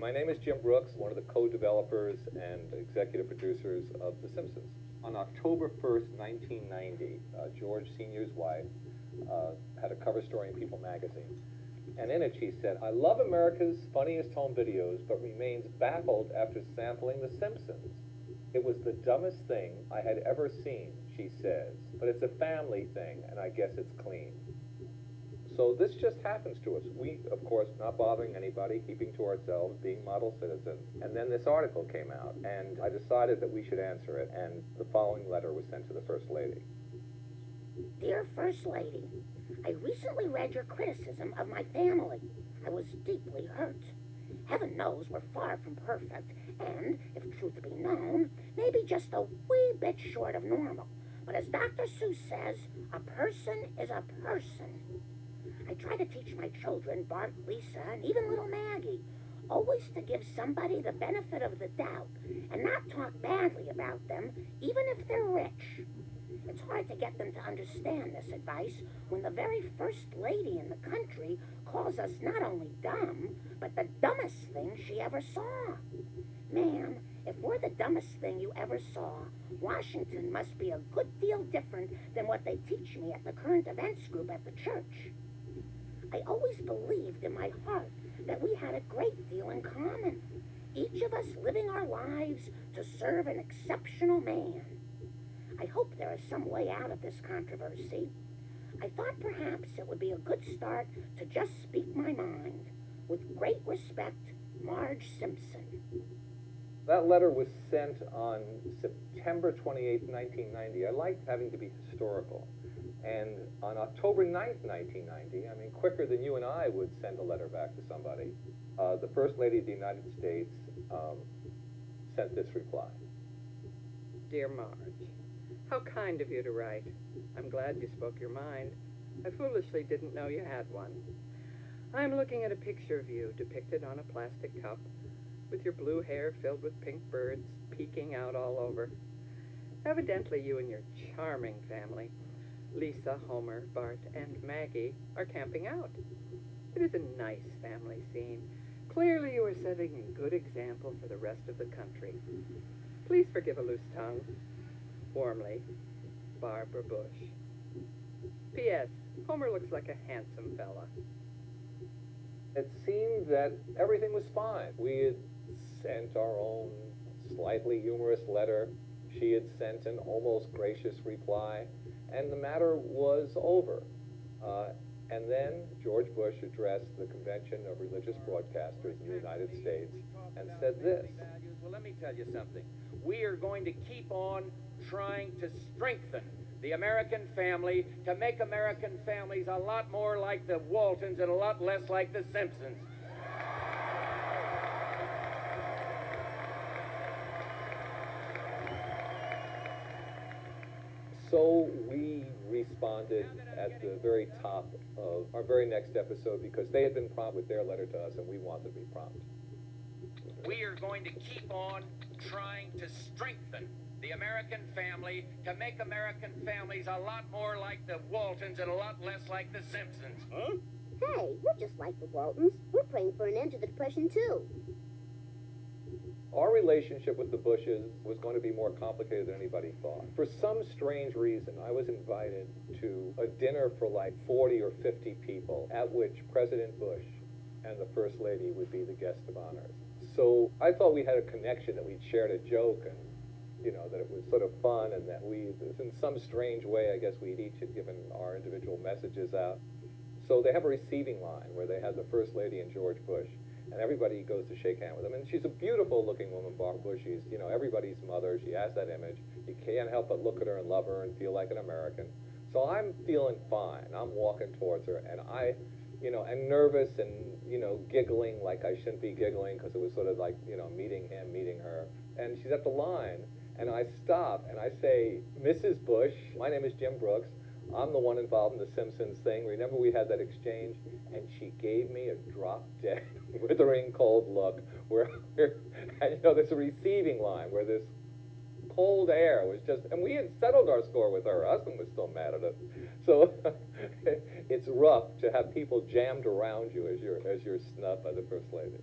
My name is Jim Brooks, one of the co-developers and executive producers of The Simpsons. On October 1st, 1990, George Sr.'s wife had a cover story in People magazine. And in it she said, "I love America's funniest home videos, but remains baffled after sampling The Simpsons. It was the dumbest thing I had ever seen," she says, "but it's a family thing, and I guess it's clean." So this just happens to us. We, of course, not bothering anybody, keeping to ourselves, being model citizens. And then this article came out, and I decided that we should answer it, and the following letter was sent to the First Lady. Dear First Lady, I recently read your criticism of my family. I was deeply hurt. Heaven knows we're far from perfect, and, if truth be known, maybe just a wee bit short of normal. But as Dr. Seuss says, a person is a person. I try to teach my children, Bart, Lisa, and even little Maggie, always to give somebody the benefit of the doubt and not talk badly about them, even if they're rich. It's hard to get them to understand this advice when the very first lady in the country calls us not only dumb, but the dumbest thing she ever saw. Ma'am, if we're the dumbest thing you ever saw, Washington must be a good deal different than what they teach me at the current events group at the church. I always believed in my heart that we had a great deal in common, each of us living our lives to serve an exceptional man. I hope there is some way out of this controversy. I thought perhaps it would be a good start to just speak my mind. With great respect, Marge Simpson. That letter was sent on September 28, 1990. I liked having to be historical. And on October 9th, 1990, I mean, quicker than you and I would send a letter back to somebody, the First Lady of the United States sent this reply. Dear Marge, how kind of you to write. I'm glad you spoke your mind. I foolishly didn't know you had one. I'm looking at a picture of you depicted on a plastic cup with your blue hair filled with pink birds peeking out all over. Evidently you and your charming family, Lisa, Homer, Bart, and Maggie, are camping out. It is a nice family scene. Clearly you are setting a good example for the rest of the country. Please forgive a loose tongue. Warmly, Bárbara Bush. P.S. Homer looks like a handsome fella. It seemed that everything was fine. We had sent our own slightly humorous letter. She had sent an almost gracious reply, and the matter was over. And then George Bush addressed the Convention of Religious Broadcasters in the United States and said this. Well, let me tell you something. We are going to keep on trying to strengthen the American family, to make American families a lot more like the Waltons and a lot less like the Simpsons. So we responded at the very top of our very next episode because they had been prompt with their letter to us and we wanted to be prompt. We are going to keep on trying to strengthen the American family, to make American families a lot more like the Waltons and a lot less like the Simpsons. Huh? Hey, we're just like the Waltons. We're praying for an end to the Depression, too. Our relationship with the Bushes was going to be more complicated than anybody thought. For some strange reason, I was invited to a dinner for like 40 or 50 people, at which President Bush and the First Lady would be the guest of honor. So I thought we had a connection, that we'd shared a joke, and that it was sort of fun, and that we, in some strange way, I guess we'd each had given our individual messages out. So they have a receiving line where they have the First Lady and George Bush, and everybody goes to shake hands with them. And she's a beautiful-looking woman, Bárbara Bush. She's, everybody's mother. She has that image. You can't help but look at her and love her and feel like an American. So I'm feeling fine. I'm walking towards her, and and nervous and, giggling like I shouldn't be giggling because it was sort of like, meeting him, meeting her. And she's at the line, and I stop, and I say, "Mrs. Bush, my name is Jim Brooks. I'm the one involved in the Simpsons thing. Remember we had that exchange?" And she gave me a drop-dead, withering cold look where and, there's a receiving line where this cold air was just, and we had settled our score with her. Her husband was still mad at us. So it's rough to have people jammed around you as you're snubbed by the First Lady.